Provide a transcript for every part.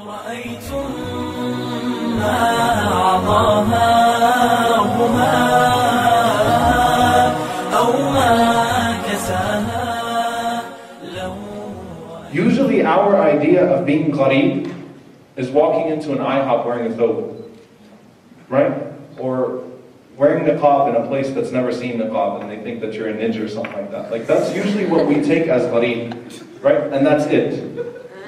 رأيتم ما أعطاها ربها أو ما كساها لو. Usually our idea of being gharib is walking into an IHOP wearing a thobe, right? Or wearing niqab in a place that's never seen niqab and they think that you're a ninja or something like that. Like that's usually what we take as gharib, right? And that's it.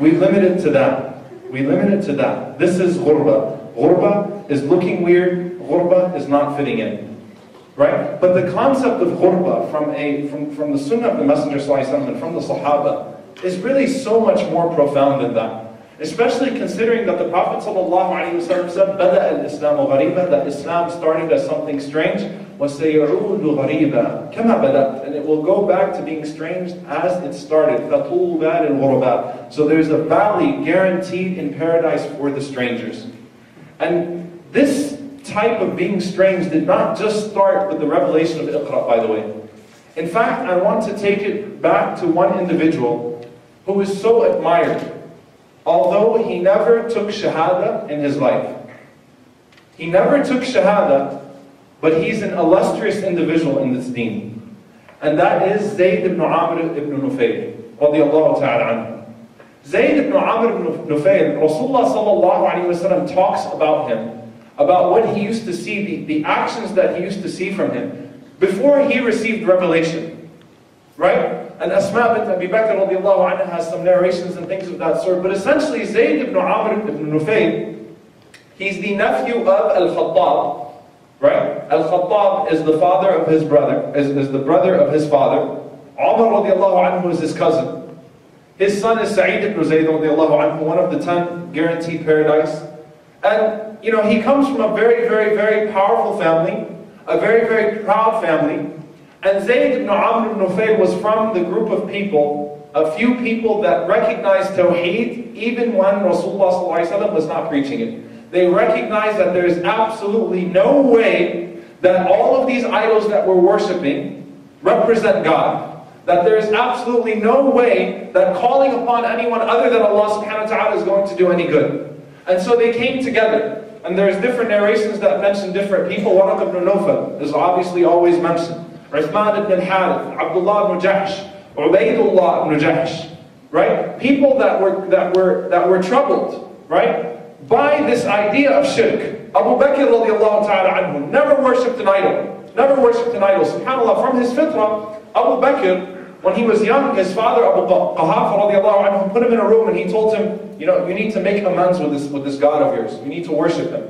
We limit it to that. We limit it to that. This is ghurba. Ghurba is looking weird. Ghurba is not fitting in. Right? But the concept of ghurba from the sunnah of the Messenger ﷺ and from the Sahaba is really so much more profound than that. Especially considering that the Prophet ﷺ said, "Bada al-Islam ghariba," that Islam started as something strange, وَسَيَعُودُ غَرِيبًا كَمَا بَدَأَ, and it will go back to being strange as it started. فَطُوبَى لِلْغُرَبَاءِ. So there's a valley guaranteed in paradise for the strangers. And this type of being strange did not just start with the revelation of Iqra, by the way. In fact, I want to take it back to one individual who is so admired, although he never took shahada in his life. He never took shahada, but he's an illustrious individual in this deen. And that is Zayd ibn Amr ibn Nufayl, radiyallahu ta'ala anhu. Zayd ibn Amr ibn Nufayl, Rasulullah sallallahu alayhi wa sallam talks about him, about what he used to see, the actions that he used to see from him, before he received revelation. Right? And Asma bint Abi Bakr radiallahu anha has some narrations and things of that sort. But essentially, Zayd ibn Amr ibn Nufayl, he's the nephew of Al-Khattab. Right? Al-Khattab is the father of his brother, is the brother of his father. Umar radiallahu anhu is his cousin. His son is Sa'id ibn Zayd radiallahu anhu, one of the 10 guaranteed paradise. And, you know, he comes from a very, very, very powerful family, a very, very proud family. And Zayd ibn Amr ibn Nufayl was from the group of people, a few people that recognized Tawheed even when Rasulullah ﷺ was not preaching it. They recognized that there is absolutely no way that all of these idols that we're worshiping represent God. That there is absolutely no way that calling upon anyone other than Allah subhanahu wa ta'ala is going to do any good. And so they came together. And there's different narrations that mention different people. Waraq ibn Nawfal is obviously always mentioned. Uthman ibn al-Harith, Abdullah ibn Jahsh, Ubaydullah ibn Jahsh, right? People that were troubled, right, by this idea of shirk. Abu Bakr radiallahu ta'ala anhu never worshipped an idol. Never worshipped an idol. SubhanAllah, from his fitrah, Abu Bakr, when he was young, his father Abu Quhafa radiallahu anhu put him in a room and he told him, you know, you need to make amends with this God of yours. You need to worship him.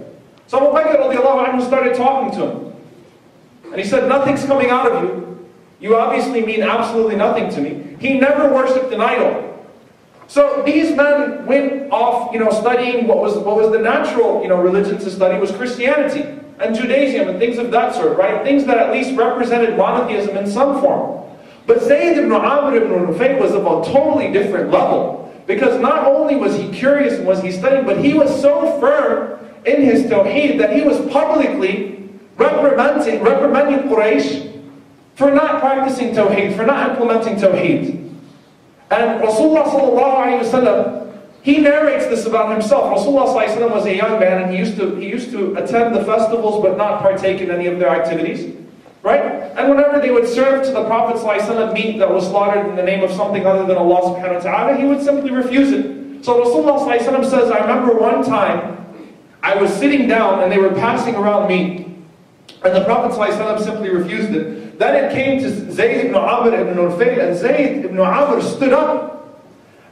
So Abu Bakr radiallahu anhu started talking to him. And he said, nothing's coming out of you. You obviously mean absolutely nothing to me. He never worshipped an idol. So these men went off, you know, studying what was the natural, you know, religion to study was Christianity and Judaism and things of that sort, right? Things that at least represented monotheism in some form. But Zayd ibn Amr ibn Nufayl was of a totally different level. Because not only was he curious and was he studying, but he was so firm in his tawheed that he was publicly reprimanding Quraysh for not practicing tawheed, for not implementing tawheed. And Rasulullah sallallahu alayhi wa sallam, he narrates this about himself. Rasulullah sallallahu alayhi wa sallam was a young man and he used to attend the festivals but not partake in any of their activities. Right? And whenever they would serve to the Prophet sallallahu alayhi wa sallam meat that was slaughtered in the name of something other than Allah subhanahu wa ta'ala, he would simply refuse it. So Rasulullah sallallahu alayhi wa sallam says, I remember one time, I was sitting down and they were passing around meat. And the Prophet ﷺ simply refused it. Then it came to Zayd ibn Amr ibn Nufayl, and Zayd ibn Amr stood up.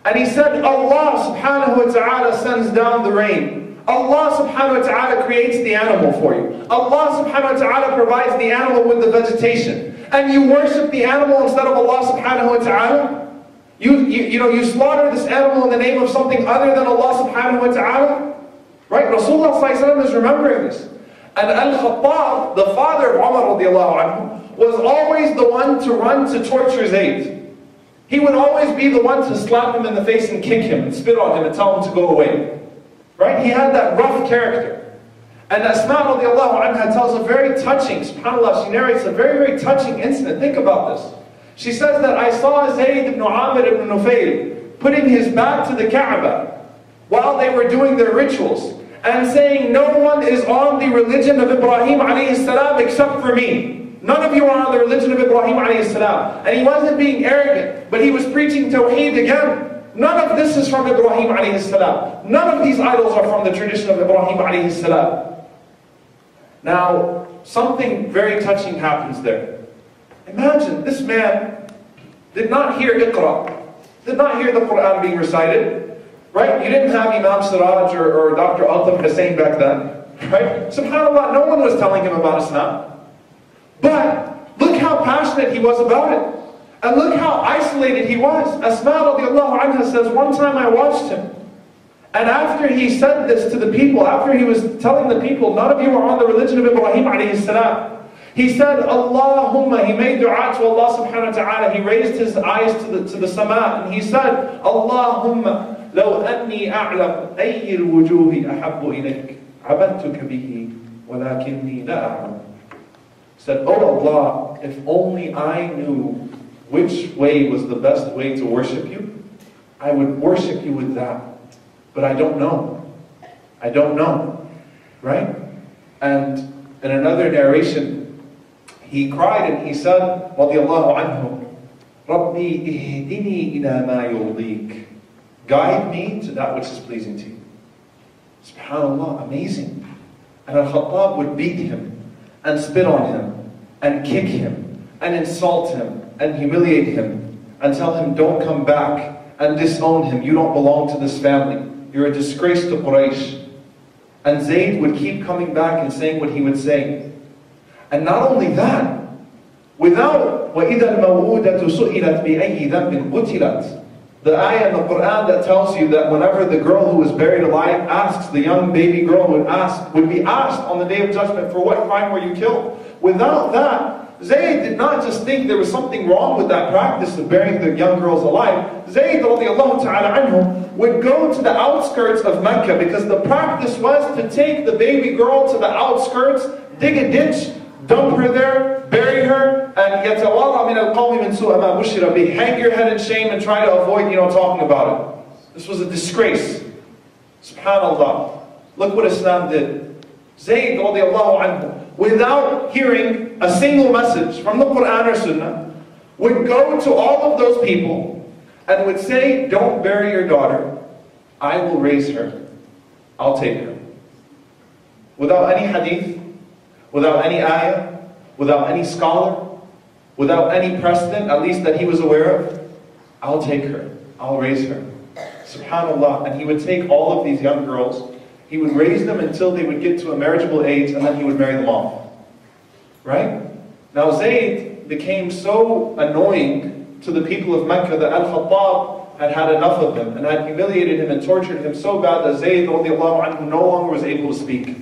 And he said, Allah subhanahu wa ta'ala sends down the rain. Allah subhanahu wa ta'ala creates the animal for you. Allah subhanahu wa ta'ala provides the animal with the vegetation. And you worship the animal instead of Allah subhanahu wa ta'ala? You slaughter this animal in the name of something other than Allah subhanahu wa ta'ala? Right? Rasulullah ﷺ is remembering this. And Al-Khattab, the father of Umar radiallahu anhu, was always the one to run to torture Zayd. He would always be the one to slap him in the face and kick him and spit on him and tell him to go away. Right? He had that rough character. And Asma radiallahu anha tells a very touching, subhanAllah, she narrates a very, very touching incident. Think about this. She says that I saw Zayd ibn Amr ibn Nufayl putting his back to the Kaaba. while they were doing their rituals, and saying, no one is on the religion of Ibrahim alayhi salam except for me. None of you are on the religion of Ibrahim alayhi salam. And he wasn't being arrogant, but he was preaching Tawheed again. None of this is from Ibrahim alayhi salam. None of these idols are from the tradition of Ibrahim alayhi salam. Now, something very touching happens there. Imagine, this man did not hear Iqra, did not hear the Quran being recited. Right? You didn't have Imam Siraj or Dr. Altaf Hussain back then. Right? SubhanAllah, no one was telling him about Islam. But look how passionate he was about it. And look how isolated he was. Asma radiallahu anha says, one time I watched him. And after he said this to the people, after he was telling the people, none of you are on the religion of Ibrahim alayhi salam. He said, Allahumma, he made dua to Allah subhanahu wa ta'ala. He raised his eyes to the sama and he said, Allahumma, لو أني أعلم أي الوجوه أحب إليك عبدتك به ولكني لا أعلم. Said, oh Allah, if only I knew which way was the best way to worship you, I would worship you with that. But I don't know. I don't know. Right? And in another narration, he cried and he said, رضي الله عنه, ربي اهدني إلى ما يرضيك. Guide me to that which is pleasing to you. SubhanAllah, amazing. And Al-Khattab would beat him, and spit on him, and kick him, and insult him, and humiliate him, and tell him, don't come back, and disown him. You don't belong to this family. You're a disgrace to Quraysh. And Zayd would keep coming back and saying what he would say. And not only that, without وَإِذَا الْمَوْءُودَةُ سُئِلَتْ بِأَيِّ ذَنْبٍ قُتِلَتْ, the ayah in the Quran that tells you that whenever the girl who was buried alive asks, the young baby girl would be asked on the Day of Judgment, for what crime were you killed? Without that, Zayd did not just think there was something wrong with that practice of burying the young girls alive. Zayd radiallahu ta'ala anhu would go to the outskirts of Mecca, because the practice was to take the baby girl to the outskirts, dig a ditch, dump her there, bury her, and يَتَوَارَى مِنَ الْقَوْمِ مِنْ سُوءَ مَا بُشِّرَ بِهِ. Hang your head in shame and try to avoid, talking about it. This was a disgrace. SubhanAllah. Look what Islam did. Zayd radiallahu anhu, without hearing a single message from the Quran or Sunnah, would go to all of those people and would say, don't bury your daughter. I will raise her. I'll take her. Without any hadith, without any ayah, without any scholar, without any precedent, at least that he was aware of, I'll take her. I'll raise her. SubhanAllah. And he would take all of these young girls, he would raise them until they would get to a marriageable age, and then he would marry them off. Right? Now Zayd became so annoying to the people of Mecca that Al-Khattab had had enough of him, and had humiliated him and tortured him so bad that Zayd radiallahu anhu no longer was able to speak.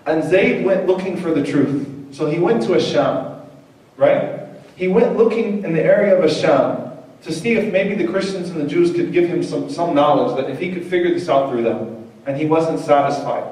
And Zayd went looking for the truth. So he went to Asham, right? He went looking in the area of Asham to see if maybe the Christians and the Jews could give him some knowledge, that if he could figure this out through them. And he wasn't satisfied.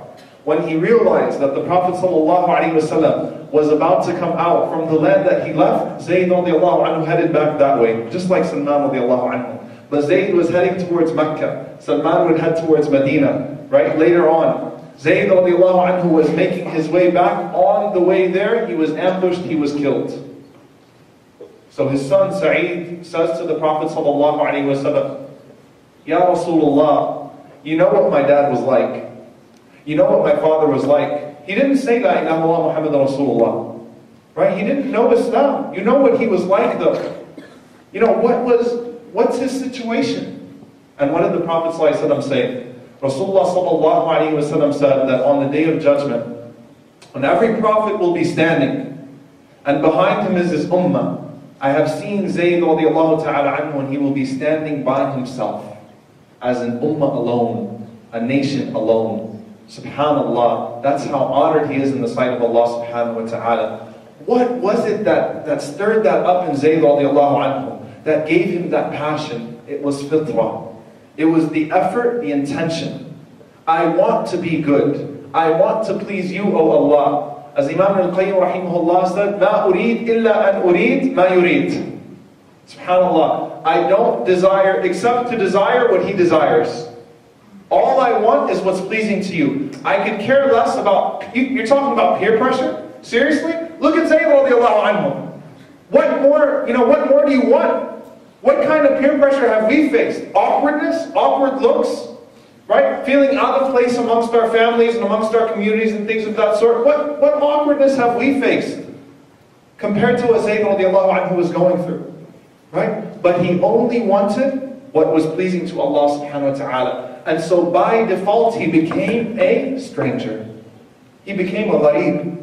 When he realized that the Prophet ﷺ was about to come out from the land that he left, Zayd radiallahu anhu headed back that way, just like Salman radiallahu anhu. But Zayd was heading towards Mecca. Salman would head towards Medina, right? Later on, Zayd radiallahu anhu was making his way back. On the way there, he was ambushed, he was killed. So his son Sa'id says to the Prophet ﷺ, Ya Rasulullah, you know what my dad was like. You know what my father was like. He didn't say La ilaha illallah Muhammad Rasulullah. Right? He didn't know Islam. You know what he was like though. What's his situation? And what did the Prophet ﷺ say? Rasulullah ﷺ said that on the Day of Judgment, when every prophet will be standing, and behind him is his ummah, I have seen Zayd radiallahu ta'ala anhu, and he will be standing by himself, as an ummah alone, a nation alone. SubhanAllah, that's how honored he is in the sight of Allah subhanahu wa ta'ala. What was it that stirred that up in Zayd radiallahu anhu, that gave him that passion? It was fitrah. It was the effort, the intention. I want to be good. I want to please you, O Allah. As Imam al-Qayyim rahimahullah said, مَا أُرِيد إِلَّا أَنْ أُرِيد مَا يُرِيد. SubhanAllah, I don't desire except to desire what he desires. want is what's pleasing to you. I could care less about, you're talking about peer pressure? Seriously? Look at Zayd radiallahu anhu. What more do you want? What kind of peer pressure have we faced? Awkwardness? Awkward looks? Right? Feeling out of place amongst our families and amongst our communities and things of that sort. What awkwardness have we faced compared to what Zayd radiallahu anhu was going through? Right? But he only wanted what was pleasing to Allah subhanahu wa ta'ala. And so by default he became a stranger. He became a gharib.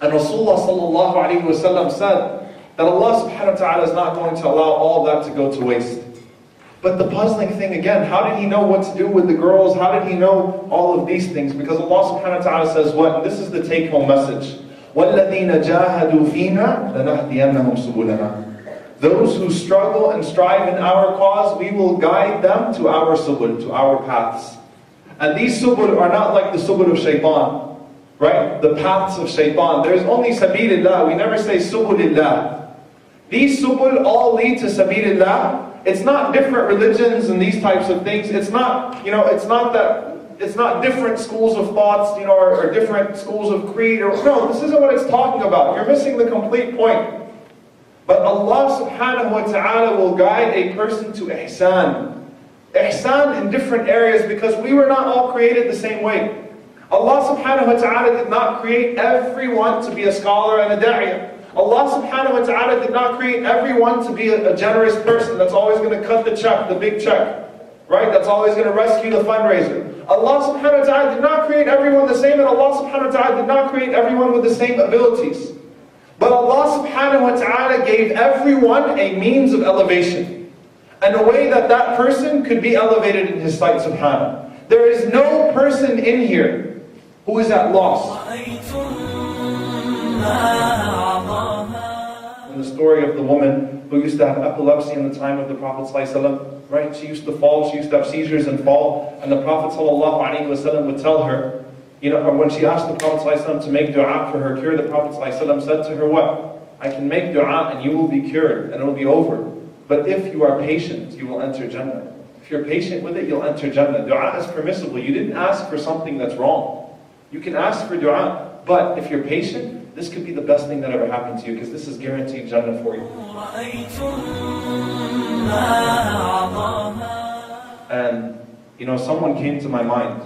And Rasulullah sallallahu alayhi wa sallam said that Allah subhanahu wa ta'ala is not going to allow all that to go to waste. But the puzzling thing again, how did he know what to do with the girls? How did he know all of these things? Because Allah subhanahu wa ta'ala says what? And this is the take-home message. وَالَّذِينَ جَاهَدُوا فِينَا لَنَهْدِيَنَّهُمْ سُبُلَنَا. Those who struggle and strive in our cause, we will guide them to our subul, to our paths. And these subul are not like the subul of shaitan, right? The paths of shaitan. There is only sabilillah. We never say subulillah. These subul all lead to sabilillah. It's not different religions and these types of things. It's not, it's not different schools of thoughts, or different schools of creed. No, this isn't what it's talking about. You're missing the complete point. But Allah subhanahu wa ta'ala will guide a person to ihsan. Ihsan in different areas, because we were not all created the same way. Allah subhanahu wa ta'ala did not create everyone to be a scholar and a da'iyah. Allah subhanahu wa ta'ala did not create everyone to be a generous person that's always going to cut the check, the big check. Right? That's always going to rescue the fundraiser. Allah subhanahu wa ta'ala did not create everyone the same, and Allah subhanahu wa ta'ala did not create everyone with the same abilities. But Allah subhanahu wa ta'ala gave everyone a means of elevation. And a way that that person could be elevated in His sight, subhanahu. There is no person in here who is at loss. In the story of the woman who used to have epilepsy in the time of the Prophet ﷺ, right? She used to fall, she used to have seizures and fall, and the Prophet ﷺ would tell her, or when she asked the Prophet ﷺ to make dua for her cure, the Prophet ﷺ said to her, what? I can make dua and you will be cured and it will be over. But if you are patient, you will enter Jannah. If you're patient with it, you'll enter Jannah. Dua is permissible. You didn't ask for something that's wrong. You can ask for dua, but if you're patient, this could be the best thing that ever happened to you, because this is guaranteed Jannah for you. And, someone came to my mind.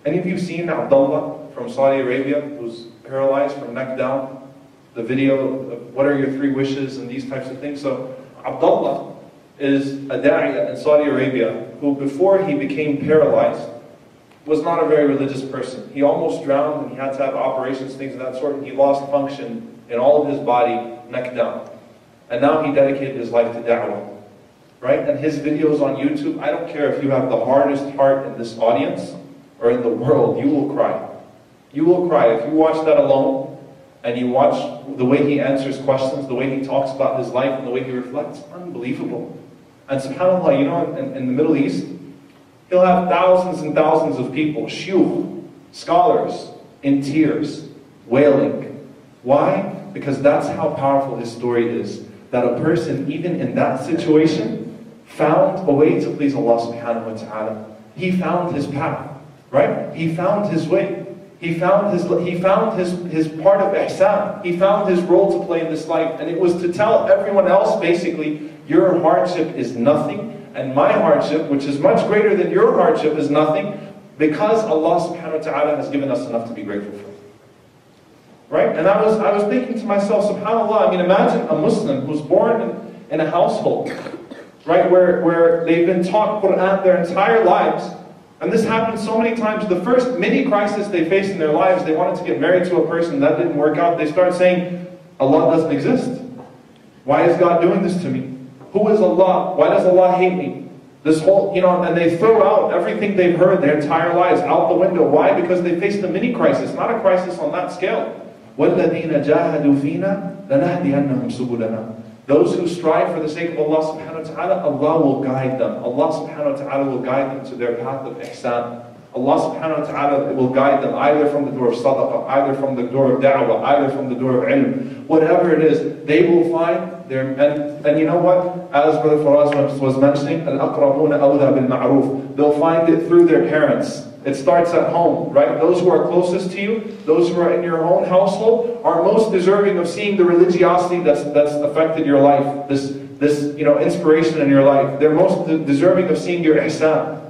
Any of you seen Abdullah from Saudi Arabia, who's paralyzed from neck down? The video of what are your 3 wishes and these types of things. So Abdullah is a da'iyah in Saudi Arabia who, before he became paralyzed, was not a very religious person. He almost drowned and he had to have operations, things of that sort, and he lost function in all of his body, neck down. And now he dedicated his life to da'wah. Right? And his videos on YouTube, I don't care if you have the hardest heart in this audience or in the world, you will cry. You will cry. If you watch that alone, and you watch the way he answers questions, the way he talks about his life, and the way he reflects, unbelievable. And subhanAllah, in the Middle East, he'll have thousands and thousands of people, shuyukh, scholars, in tears, wailing. Why? Because that's how powerful his story is. That a person, even in that situation, found a way to please Allah subhanahu wa ta'ala. He found his path, right? He found his way. He found his part of ihsan. He found his role to play in this life. And it was to tell everyone else, basically, your hardship is nothing. And my hardship, which is much greater than your hardship, is nothing, because Allah subhanahu wa ta'ala has given us enough to be grateful for. Right? And I was thinking to myself, subhanAllah, imagine a Muslim who's born in a household, right, where they've been taught Quran their entire lives. And this happens so many times. The first mini crisis they faced in their lives, they wanted to get married to a person, that didn't work out. They start saying, Allah doesn't exist. Why is God doing this to me? Who is Allah? Why does Allah hate me? This whole, and they throw out everything they've heard their entire lives out the window. Why? Because they faced a mini crisis, not a crisis on that scale. وَالَّذِينَ جَاهَدُوا فِينَا لَنَهْدِيَنَّهُمْ سُبُلَنَا. Those who strive for the sake of Allah subhanahu wa ta'ala, Allah will guide them. Allah subhanahu wa ta'ala will guide them to their path of ihsan. Allah subhanahu wa ta'ala will guide them either from the door of sadaqah, either from the door of da'wah, either from the door of ilm. Whatever it is, they will find And you know what? As Brother Faraz was mentioning, الْأَقْرَبُونَ أَوْلَى بِالْمَعْرُوفِ. They'll find it through their parents. It starts at home, right? Those who are closest to you, those who are in your own household, are most deserving of seeing the religiosity that's affected your life, this inspiration in your life. They're most deserving of seeing your ihsan,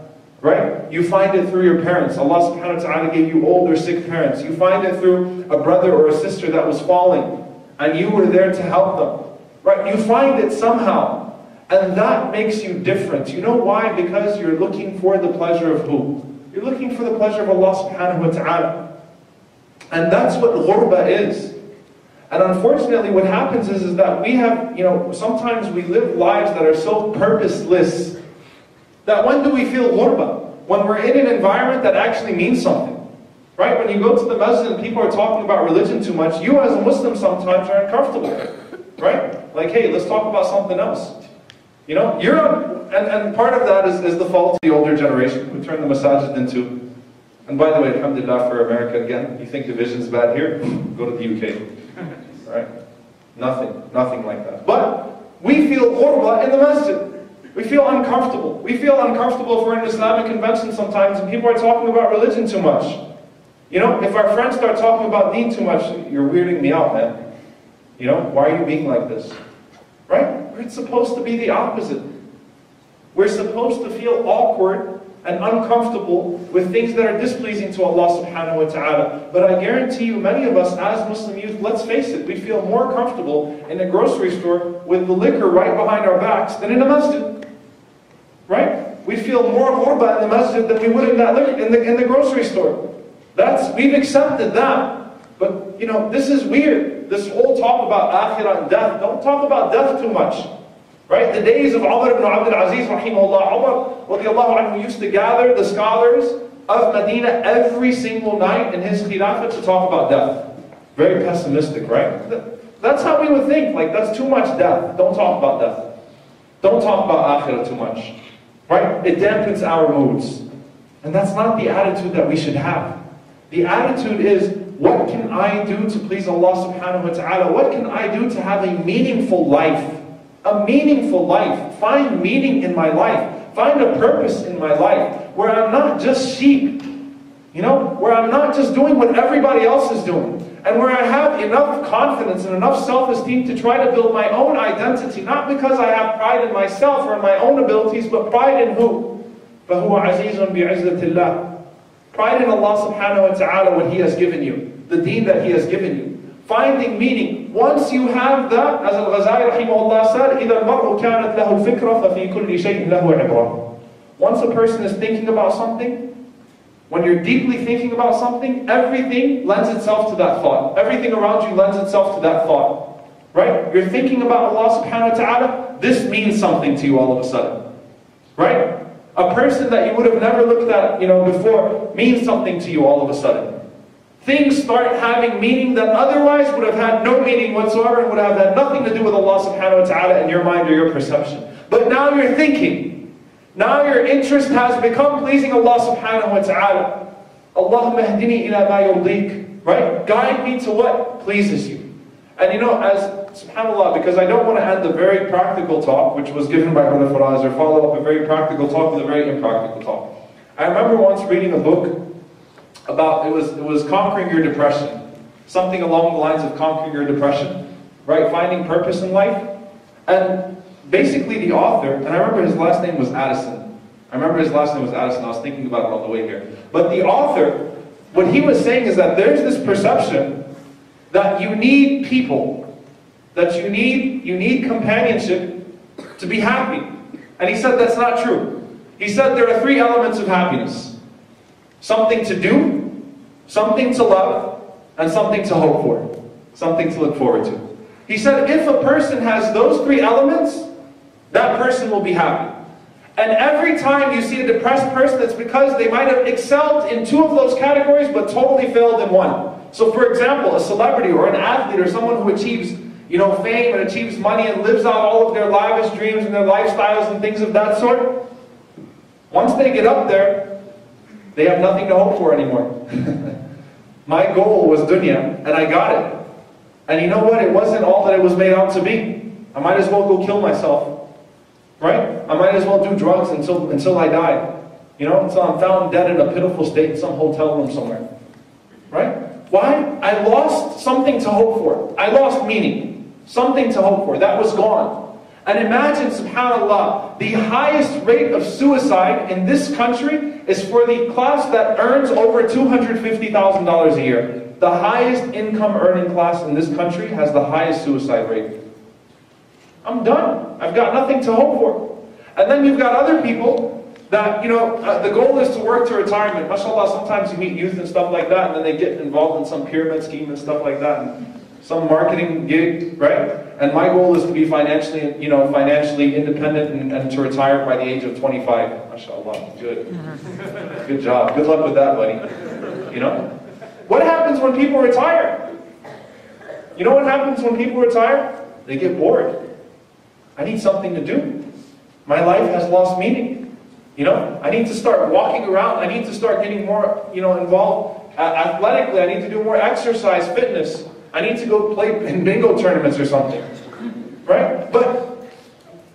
right? You find it through your parents. Allah subhanahu wa ta'ala gave you old or sick parents. You find it through a brother or a sister that was falling, and you were there to help them, right? You find it somehow, and that makes you different. You know why? Because you're looking for the pleasure of who? You're looking for the pleasure of Allah subhanahu wa ta'ala. And that's what ghurba is. And unfortunately what happens is that we have, sometimes we live lives that are so purposeless that when do we feel ghurba? When we're in an environment that actually means something. Right? When you go to the masjid and people are talking about religion too much, you as a Muslim sometimes are uncomfortable. Right? Like, hey, let's talk about something else. And part of that is the fault of the older generation who turned the masajid into, and by the way, alhamdulillah for America again, you think division's bad here? Go to the UK. Right? Nothing like that. But we feel ghurba in the masjid. We feel uncomfortable. We feel uncomfortable if we're in an Islamic convention sometimes and people are talking about religion too much. If our friends start talking about deen too much, you're weirding me out, man. Why are you being like this? Right? It's supposed to be the opposite. We're supposed to feel awkward and uncomfortable with things that are displeasing to Allah subhanahu wa ta'ala. But I guarantee you, many of us as Muslim youth, let's face it, we feel more comfortable in a grocery store with the liquor right behind our backs than in a masjid. Right? We feel more ghurba in the masjid than we would in the grocery store. We've accepted that. But, this is weird. This whole talk about akhirah and death. Don't talk about death too much. Right? The days of Umar ibn Abdul Aziz, rahimahullah, Umar radiallahu anhu used to gather the scholars of Medina every single night in his khilafah to talk about death. Very pessimistic, right? That's how we would think. Like, that's too much death. Don't talk about death. Don't talk about akhirah too much. Right? It dampens our moods. And that's not the attitude that we should have. The attitude is, what can I do to please Allah subhanahu wa ta'ala? What can I do to have a meaningful life? A meaningful life. Find meaning in my life. Find a purpose in my life. Where I'm not just sheep. Where I'm not just doing what everybody else is doing. And where I have enough confidence and enough self-esteem to try to build my own identity. Not because I have pride in myself or in my own abilities, but pride in who? فَهُوَ عَزِيزٌ بِعِزَّةِ اللَّهِ. Pride in Allah subhanahu wa ta'ala, what He has given you. The deen that He has given you. Finding meaning. Once you have that, as Al-Ghazali rahimahullah said, إِذَا الْمَرْءُ كَانَتْ لَهُ الْفِكْرَةَ فَفِي كُلِّ شَيْءٍ لَهُ عِبْرَةٌ. Once a person is thinking about something, when you're deeply thinking about something, everything lends itself to that thought. Everything around you lends itself to that thought. Right? You're thinking about Allah subhanahu wa ta'ala, this means something to you all of a sudden. Right? A person that you would have never looked at, before means something to you all of a sudden. Things start having meaning that otherwise would have had no meaning whatsoever and would have had nothing to do with Allah subhanahu wa ta'ala in your mind or your perception. But now you're thinking. Now your interest has become pleasing Allah subhanahu wa ta'ala. Allahumma hdini ila ma yurdik. Right? Guide me to what pleases you. And as subhanAllah, because I don't want to end the very practical talk, which was given by Brother Faraz, or follow up a very practical talk with a very impractical talk. I remember once reading a book about, it was conquering your depression. Something along the lines of conquering your depression, right? Finding purpose in life. And basically the author, and I remember his last name was Addison. I was thinking about it on the way here. But the author, what he was saying is that there's this perception that you need people, that you need companionship to be happy. And he said that's not true. He said there are 3 elements of happiness. Something to do, something to love, and something to hope for. Something to look forward to. He said if a person has those 3 elements, that person will be happy. And every time you see a depressed person, it's because they might have excelled in 2 of those categories, but totally failed in 1. So for example, a celebrity or an athlete or someone who achieves fame and achieves money and lives out all of their lavish dreams and their lifestyles and things of that sort, once they get up there, they have nothing to hope for anymore. My goal was dunya, and I got it. And you know what? It wasn't all that it was made out to be. I might as well go kill myself, right? I might as well do drugs until I die, until I'm found dead in a pitiful state in some hotel room somewhere, right? Why? I lost something to hope for. I lost meaning, something to hope for. That was gone. And imagine, subhanAllah, the highest rate of suicide in this country is for the class that earns over $250,000 a year. The highest income earning class in this country has the highest suicide rate. I'm done. I've got nothing to hope for. And then you've got other people that, the goal is to work to retirement. MashaAllah, sometimes you meet youth and stuff like that, and then they get involved in some pyramid scheme and stuff like that, and some marketing gig, right? And my goal is to be financially independent and to retire by the age of 25. MashaAllah, good. Good job. Good luck with that, buddy. What happens when people retire? You know what happens when people retire? They get bored. I need something to do. My life has lost meaning. I need to start walking around. I need to start getting more, involved athletically. I need to do more exercise, fitness. I need to go play in bingo tournaments or something, right? But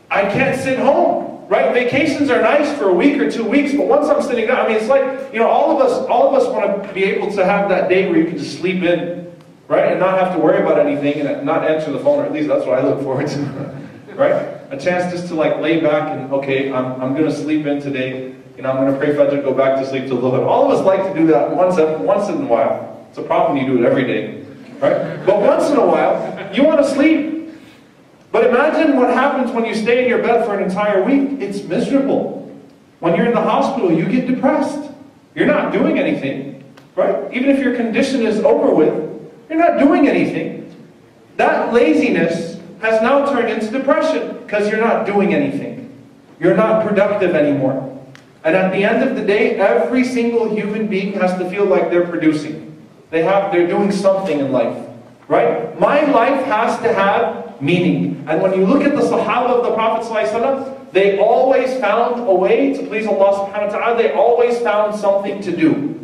I can't sit home, right? Vacations are nice for a week or 2 weeks, but once I'm sitting down, it's like, all of us want to be able to have that day where you can just sleep in, right? And not have to worry about anything and not answer the phone, or at least that's what I look forward to, right? A chance just to lay back and, okay, I'm going to sleep in today, I'm going to pray Fajr, go back to sleep till Dhuhr. All of us like to do that once in a while. It's a problem you do it every day. Right? But once in a while, you want to sleep. But imagine what happens when you stay in your bed for an entire week. It's miserable. When you're in the hospital, you get depressed. You're not doing anything. Right? Even if your condition is over with, you're not doing anything. That laziness has now turned into depression because you're not doing anything. You're not productive anymore. And at the end of the day, every single human being has to feel like they're producing. They're doing something in life, right? My life has to have meaning. And when you look at the Sahaba of the Prophet ﷺ, they always found a way to please Allah subhanahu wa ta'ala. They always found something to do.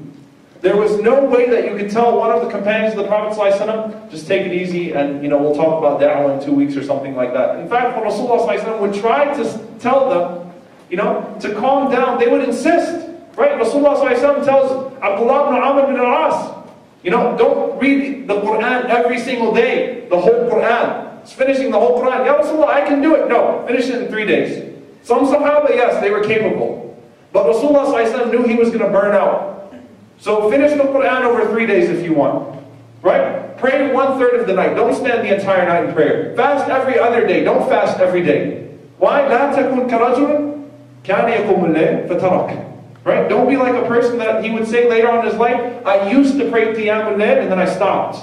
There was no way that you could tell one of the companions of the Prophet ﷺ, just take it easy and we'll talk about da'wah in 2 weeks or something like that. In fact, when Rasulullah ﷺ would try to tell them, to calm down, they would insist, right? Rasulullah ﷺ tells Abdullah ibn Amr ibn al-As, don't read the Quran every single day, the whole Quran. It's finishing the whole Quran. Ya Rasulullah, I can do it. No, finish it in 3 days. Some Sahaba, yes, they were capable. But Rasulullah ﷺ knew he was going to burn out. So finish the Quran over 3 days if you want. Right? Pray 1/3 of the night. Don't spend the entire night in prayer. Fast every other day. Don't fast every day. Why? لا تكن كرجل كان يقوم الليل فترك. Right? Don't be like a person that he would say later on in his life, I used to pray Qiyamul Layl and then I stopped.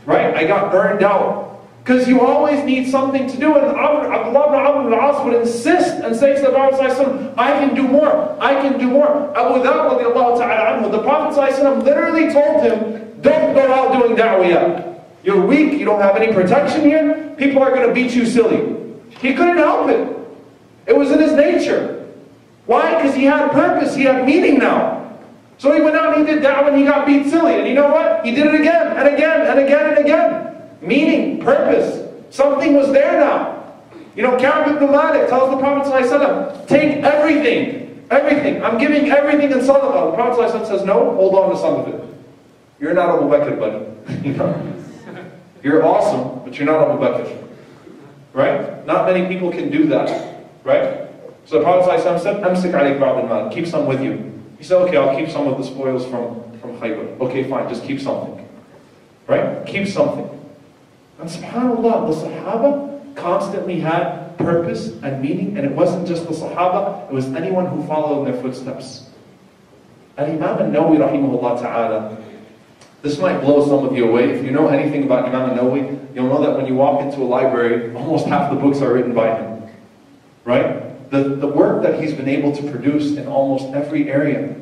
Right? I got burned out. Because you always need something to do. And Abdullah ibn Amr ibn al-As would insist and say to the Prophet ﷺ, I can do more. I can do more. Abu Dhar radiallahu ta'ala anhu, the Prophet ﷺ literally told him, don't go out doing da'wah yet. You're weak. You don't have any protection here. People are going to beat you silly. He couldn't help it. It was in his nature. Why? Because he had purpose, he had meaning now. So he went out and he did da'wah and he got beat silly. And you know what? He did it again and again and again and again. Meaning, purpose. Something was there now. Ka'b ibn Malik tells the Prophet ﷺ, take everything. Everything. I'm giving everything in sadaqah. The Prophet ﷺ says, no, hold on to some of it. You're not Abu Bakr, buddy. You're awesome, but you're not Abu Bakr. Right? Not many people can do that. Right? So the Prophet ﷺ said, Amsik alayk ba'd al-mal. Keep some with you. He said, okay, I'll keep some of the spoils from Khaybar. Okay, fine, just keep something. Right? Keep something. And subhanAllah, the Sahaba constantly had purpose and meaning, and it wasn't just the Sahaba, it was anyone who followed in their footsteps. And Imam al-Nawawi rahimahullah ta'ala, this might blow some of you away. If you know anything about Imam al-Nawawi, you'll know that when you walk into a library, almost half the books are written by him. Right? The work that he's been able to produce in almost every area.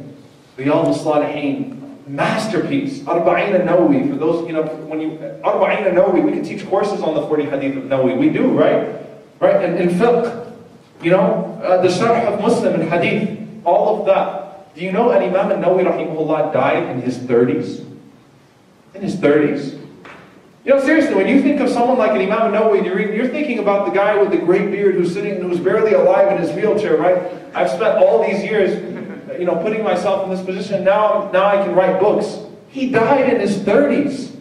Riyadh al-Salihin, masterpiece. Arba'in al-Nawawi, for those, Arba'in al-Nawawi, we can teach courses on the 40 hadith of Nawawi. We do, right? Right? And in fiqh, the sharh of Muslim and hadith, all of that. Do you know that Imam al-Nawawi rahimahullah died in his 30s? In his 30s. You know, seriously, when you think of someone like an Imam Nawawi, you're thinking about the guy with the great beard who's barely alive in his wheelchair, right? I've spent all these years, putting myself in this position. Now I can write books. He died in his 30s.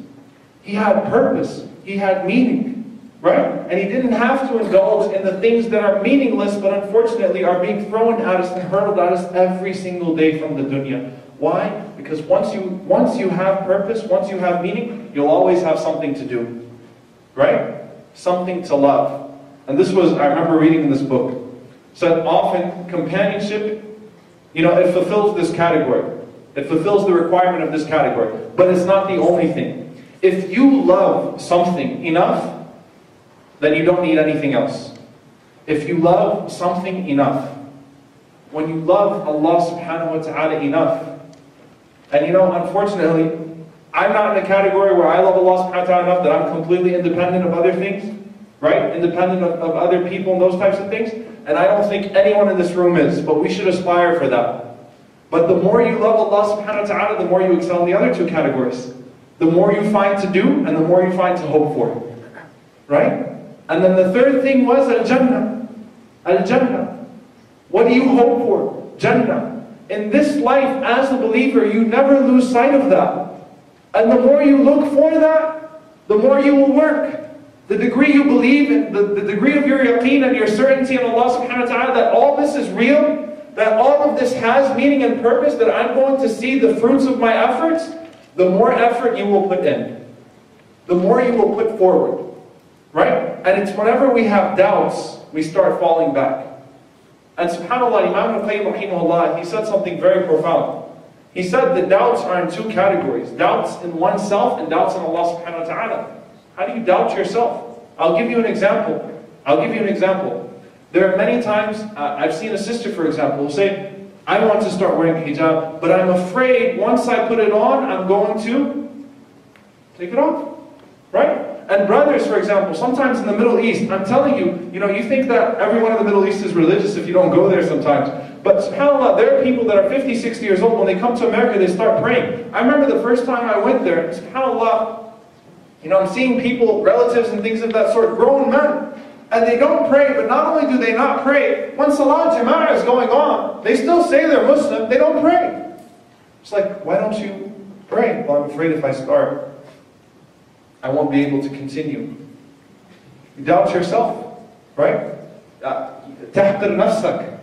He had purpose. He had meaning, right? And he didn't have to indulge in the things that are meaningless, but unfortunately are being thrown at us and hurled at us every single day from the dunya. Why? Because once you have purpose, once you have meaning, you'll always have something to do, right? Something to love. And this was, I remember reading in this book, said often companionship, it fulfills this category. It fulfills the requirement of this category. But it's not the only thing. If you love something enough, then you don't need anything else. If you love something enough, when you love Allah subhanahu wa ta'ala enough, and unfortunately, I'm not in a category where I love Allah subhanahu wa ta'ala enough that I'm completely independent of other things, right? Independent of other people and those types of things. And I don't think anyone in this room is, but we should aspire for that. But the more you love Allah subhanahu wa ta'ala, the more you excel in the other two categories. The more you find to do, and the more you find to hope for. Right? And then the third thing was Al-Jannah. Al-Jannah. What do you hope for? Jannah. In this life, as a believer, you never lose sight of that. And the more you look for that, the more you will work. The degree you believe in, the degree of your yaqeen and your certainty in Allah subhanahu wa ta'ala that all this is real, that all of this has meaning and purpose, that I'm going to see the fruits of my efforts, the more effort you will put in. The more you will put forward. Right? And it's whenever we have doubts, we start falling back. And subhanAllah, Imam al-Qayyim rahimahullah, he said something very profound. He said the doubts are in two categories. Doubts in oneself and doubts in Allah subhanahu wa ta'ala. How do you doubt yourself? I'll give you an example. There are many times, I've seen a sister, for example, who say, I want to start wearing hijab, but I'm afraid once I put it on, I'm going to take it off. Right? And brothers, for example, sometimes in the Middle East, I'm telling you, you think that everyone in the Middle East is religious if you don't go there sometimes. But subhanAllah, there are people that are 50, 60 years old, when they come to America, they start praying. I remember the first time I went there, subhanAllah, I'm seeing people, relatives and things of that sort, grown men, and they don't pray, but not only do they not pray, when Salat Jama'ah is going on, they still say they're Muslim, they don't pray. It's like, why don't you pray? Well, I'm afraid if I start, I won't be able to continue. You doubt yourself, right? تحقر نفسك.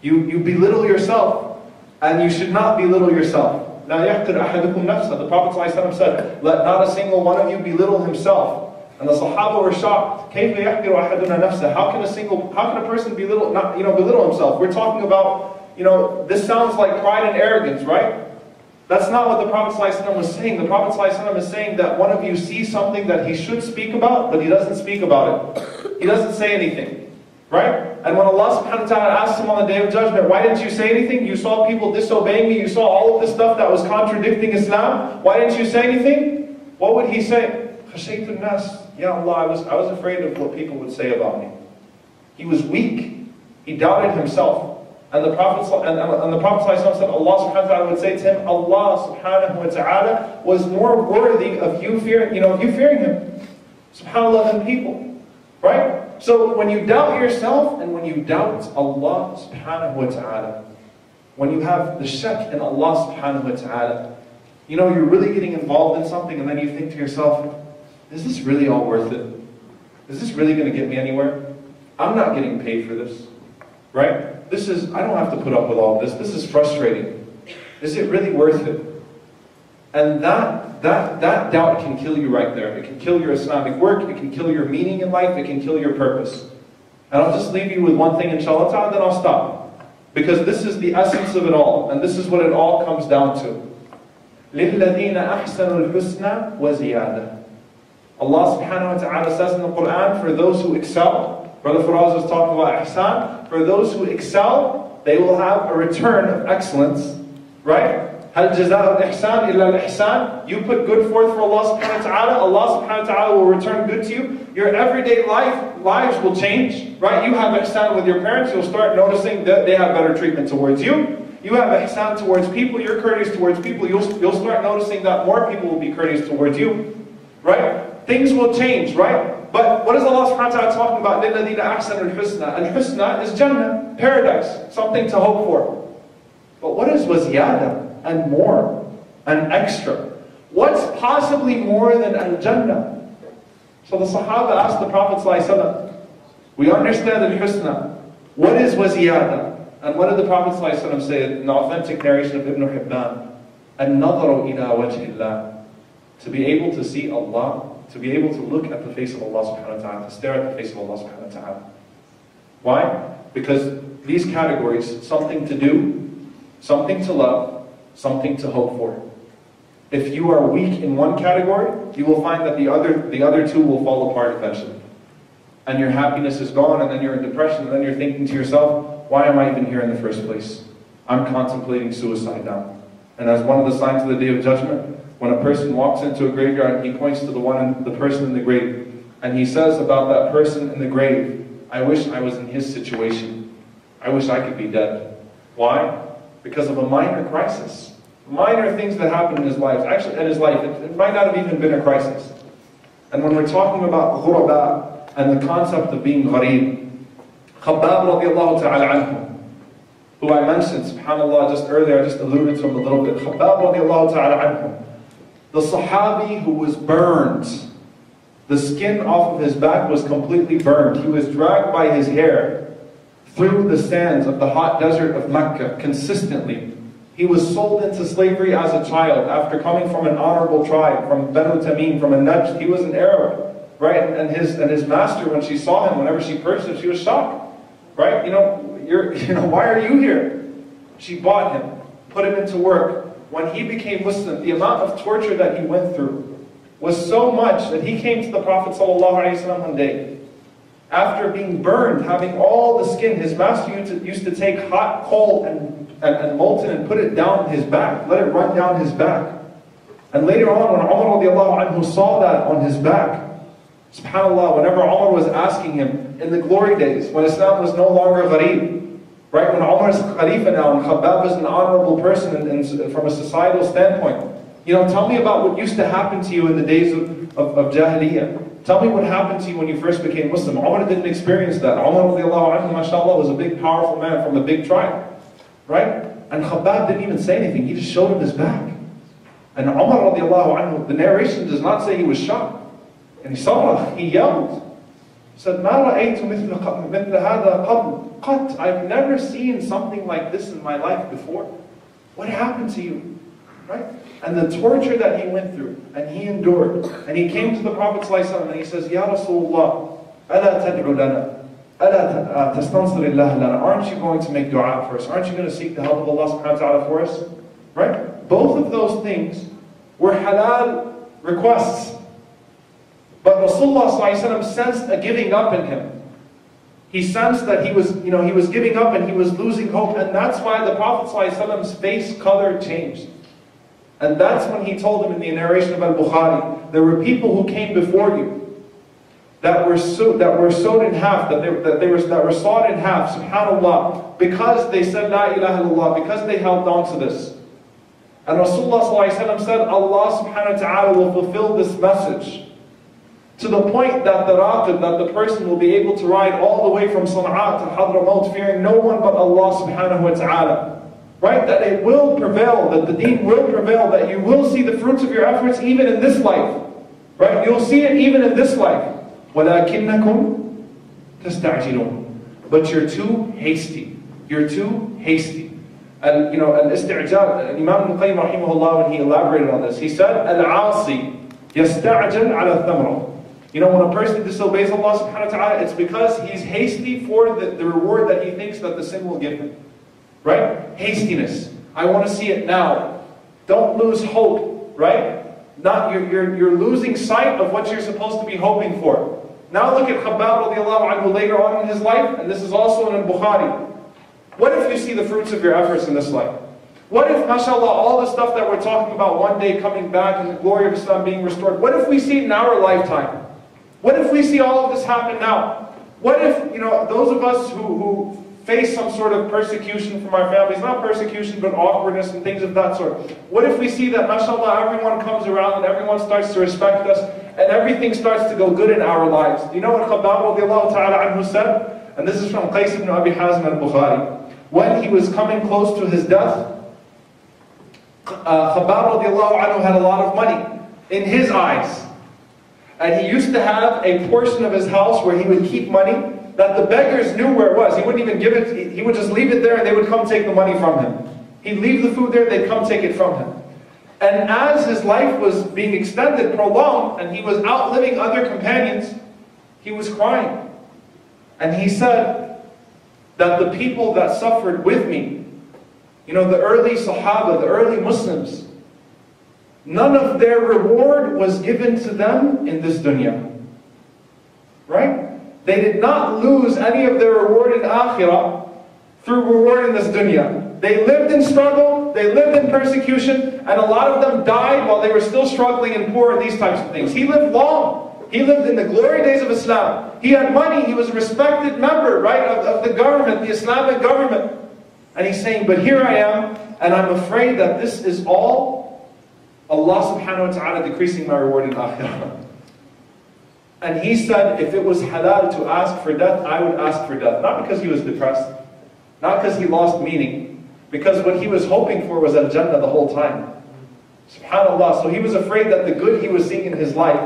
You belittle yourself, and you should not belittle yourself. لا يحقر أحدكم نفسه. The Prophet ﷺ said, let not a single one of you belittle himself. And the Sahaba were shocked. كيف يحقر أحدنا نفسه? How can a person belittle himself? We're talking about, this sounds like pride and arrogance, right? That's not what the Prophet ﷺ was saying. The Prophet ﷺ is saying that one of you sees something that he should speak about, but he doesn't speak about it. He doesn't say anything. Right? And when Allah subhanahu wa ta'ala asked him on the Day of Judgment, why didn't you say anything? You saw people disobeying me. You saw all of this stuff that was contradicting Islam. Why didn't you say anything? What would he say? خَشَيْتُ النَّاسِ. Ya Allah, I was afraid of what people would say about me. He was weak. He doubted himself. And the Prophet said, Allah subhanahu wa ta'ala would say to him, Allah subhanahu wa ta'ala was more worthy of you fearing him, subhanAllah, than people. Right? So when you doubt yourself and when you doubt Allah subhanahu wa ta'ala, when you have the shak in Allah subhanahu wa ta'ala, you're really getting involved in something, and then you think to yourself, is this really all worth it? Is this really going to get me anywhere? I'm not getting paid for this. Right? I don't have to put up with all this. This is frustrating. Is it really worth it? And that doubt can kill you right there. It can kill your Islamic work. It can kill your meaning in life. It can kill your purpose. And I'll just leave you with one thing, inshallah ta'ala, then I'll stop. Because this is the essence of it all. And this is what it all comes down to. لِلَّذِينَ أَحْسَنُوا الْحُسْنَى وَزِيَادَةً. Allah subhanahu wa ta'ala says in the Quran, for those who excel, Brother Faraz was talking about ihsan, for those who excel, they will have a return of excellence. Right? هَلْ جَزَاءُ الْإِحْسَانِ إِلَّا الْإِحْسَانِ. You put good forth for Allah subhanahu wa ta'ala, Allah subhanahu wa ta'ala will return good to you. Your everyday lives will change. Right? You have ihsan with your parents, you'll start noticing that they have better treatment towards you. You have ihsan towards people, you're courteous towards people, you'll start noticing that more people will be courteous towards you. Right? Things will change, right? But what is Allah subhanahu wa ta'ala talking about? لِلَّذِينَ أَحْسَنُوا الْحُسْنَى. Al-Husna is Jannah, paradise, something to hope for. But what is waziyada and more and extra? What's possibly more than Al-Jannah? So the Sahaba asked the Prophet ﷺ, we understand Al-Husna. What is waziyada? And what did the Prophet ﷺ say in the authentic narration of Ibn Hibban? النَّظَرُ إِلَىٰ وَجْهِ اللَّهِ. To be able to see Allah, to be able to look at the face of Allah subhanahu wa ta'ala, to stare at the face of Allah subhanahu wa ta'ala. Why? Because these categories, something to do, something to love, something to hope for. If you are weak in one category, you will find that the other two will fall apart eventually. And your happiness is gone, and then you're in depression, and then you're thinking to yourself, why am I even here in the first place? I'm contemplating suicide now. And as one of the signs of the Day of Judgment, when a person walks into a graveyard, he points to the person in the grave, and he says about that person in the grave, I wish I was in his situation. I wish I could be dead. Why? Because of a minor crisis. Minor things that happened in his life. Actually, in his life, it might not have even been a crisis. And when we're talking about ghuraba and the concept of being gharib, Khabbab radiallahu ta'ala anhu, who I mentioned, subhanAllah, just earlier, I just alluded to him a little bit. Khabbab radiallahu ta'ala anhu, the Sahabi who was burned, the skin off of his back was completely burned. He was dragged by his hair through the sands of the hot desert of Mecca consistently. He was sold into slavery as a child after coming from an honorable tribe, from Banu Tamim, from a Najd. He was an Arab, right? And his master, when she saw him, whenever she purchased him, she was shocked, right? Why are you here? She bought him, put him into work. When he became Muslim, the amount of torture that he went through was so much that he came to the Prophet ﷺ one day. After being burned, having all the skin, his master used to take hot coal and molten and put it down his back, let it run down his back. And later on, when Umar radiallahu anhu saw that on his back, subhanAllah, whenever Umar was asking him in the glory days, when Islam was no longer gharib, right, when Umar is Khalifa now and Khabbab is an honorable person and from a societal standpoint, tell me about what used to happen to you in the days of Jahiliyyah. Tell me what happened to you when you first became Muslim. Umar didn't experience that. Umar radiallahu anhu, mashallah, was a big, powerful man from a big tribe. Right? And Khabbab didn't even say anything. He just showed him his back. And Umar radiallahu anhu, the narration does not say he was shocked. And he saw it. He yelled. He said, مَا رَأَيْتُ مِثْلَ هَذَا قَبْلُ قَطْ. I've never seen something like this in my life before. What happened to you? Right? And the torture that he went through, and he endured. And he came to the Prophet ﷺ and he says, Ya Rasulullah, أَلَا تَدْعُ لَنَا أَلَا تَسْتَنصِرِ اللَّهَ لَنَا. Aren't you going to make dua for us? Aren't you going to seek the help of Allah subhanahu wa ta'ala for us? Right? Both of those things were halal requests. But Rasulullah ﷺ sensed a giving up in him. He sensed that he was giving up and he was losing hope. And that's why the Prophet ﷺ's face color changed. And that's when he told them in the narration of Al-Bukhari, there were people who came before you that were sewed in half, that were sawed in half, subhanAllah, because they said La ilaha illallah, because they held on to this. And Rasulullah ﷺ said, Allah subhanahu wa ta'ala will fulfill this message to the point that the person will be able to ride all the way from Sana'a to Hadramaut, fearing no one but Allah subhanahu wa ta'ala. Right? That it will prevail, that the deen will prevail, that you will see the fruits of your efforts even in this life. Right? You'll see it even in this life. وَلَكِنَّكُمْ تَسْتَعْجِلُونَ. But you're too hasty. You're too hasty. And al-isti'jal, Imam Ibn Qayyim rahimahullah, when he elaborated on this, he said, Al-'asi yasta'jal ala thamra. When a person disobeys Allah subhanahu wa ta'ala, it's because he's hasty for the reward that he thinks that the sin will give him. Right? Hastiness. I want to see it now. Don't lose hope. Right? You're losing sight of what you're supposed to be hoping for. Now look at Khabbab radiallahu anhu later on in his life, and this is also in Bukhari. What if you see the fruits of your efforts in this life? What if, mashallah, all the stuff that we're talking about one day coming back and the glory of Islam being restored, what if we see it in our lifetime? What if we see all of this happen now? What if, those of us who face some sort of persecution from our families, not persecution, but awkwardness and things of that sort. What if we see that, mashallah, everyone comes around and everyone starts to respect us, and everything starts to go good in our lives. Do you know what Khabbab radiallahu ta'ala anhu said? And this is from Qais ibn Abi Hazm al-Bukhari. When he was coming close to his death, Khabbab radiallahu anhu had a lot of money in his eyes. And he used to have a portion of his house where he would keep money that the beggars knew where it was. He wouldn't even give it, he would just leave it there and they would come take the money from him. He'd leave the food there, they'd come take it from him. And as his life was being extended, prolonged, and he was outliving other companions, he was crying. And he said that the people that suffered with me, you know, the early Sahaba, the early Muslims, none of their reward was given to them in this dunya. Right? They did not lose any of their reward in Akhirah through reward in this dunya. They lived in struggle, they lived in persecution, and a lot of them died while they were still struggling and poor and these types of things. He lived long. He lived in the glory days of Islam. He had money, he was a respected member, right, of the government, the Islamic government. And he's saying, but here I am, and I'm afraid that this is all Allah subhanahu wa ta'ala decreasing my reward in Akhirah. And he said, if it was halal to ask for death, I would ask for death. Not because he was depressed, not because he lost meaning, because what he was hoping for was al-Jannah the whole time. SubhanAllah. So he was afraid that the good he was seeing in his life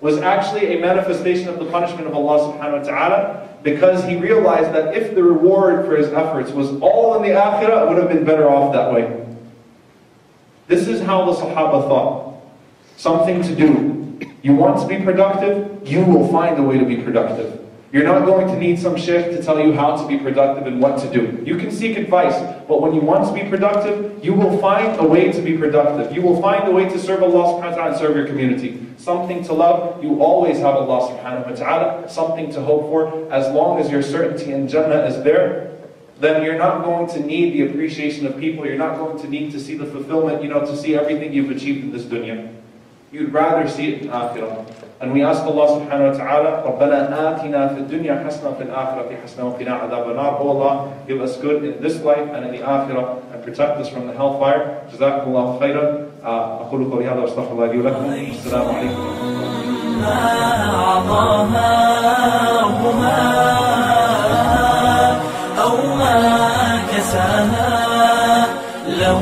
was actually a manifestation of the punishment of Allah subhanahu wa ta'ala, because he realized that if the reward for his efforts was all in the Akhirah, it would have been better off that way. This is how the Sahaba thought. Something to do. You want to be productive? You will find a way to be productive. You're not going to need some shaykh to tell you how to be productive and what to do. You can seek advice, but when you want to be productive, you will find a way to be productive. You will find a way to serve Allah subhanahu wa ta'ala and serve your community. Something to love, you always have Allah subhanahu wa ta'ala. Something to hope for, as long as your certainty in Jannah is there, then you're not going to need the appreciation of people. You're not going to need to see the fulfillment, to see everything you've achieved in this dunya. You'd rather see it in Akhirah. And we ask Allah subhanahu wa ta'ala, رَبَّنَا آتِنَا فِي الدُّنْيَا حَسْنَةً فِي الْآخِرَةِ حَسْنَةً وَقِنَا عَذَابَ النَّارِ. Oh Allah, give us good in this life and in the Akhirah, and protect us from the hellfire. جزاكم الله خيرا. أقول قولي هذا وأستغفر الله لي ولكم. السلام عليكم. أو ما كساها لو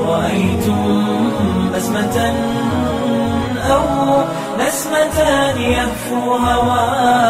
رأيتم بسمة أو نسمة يهفو هواها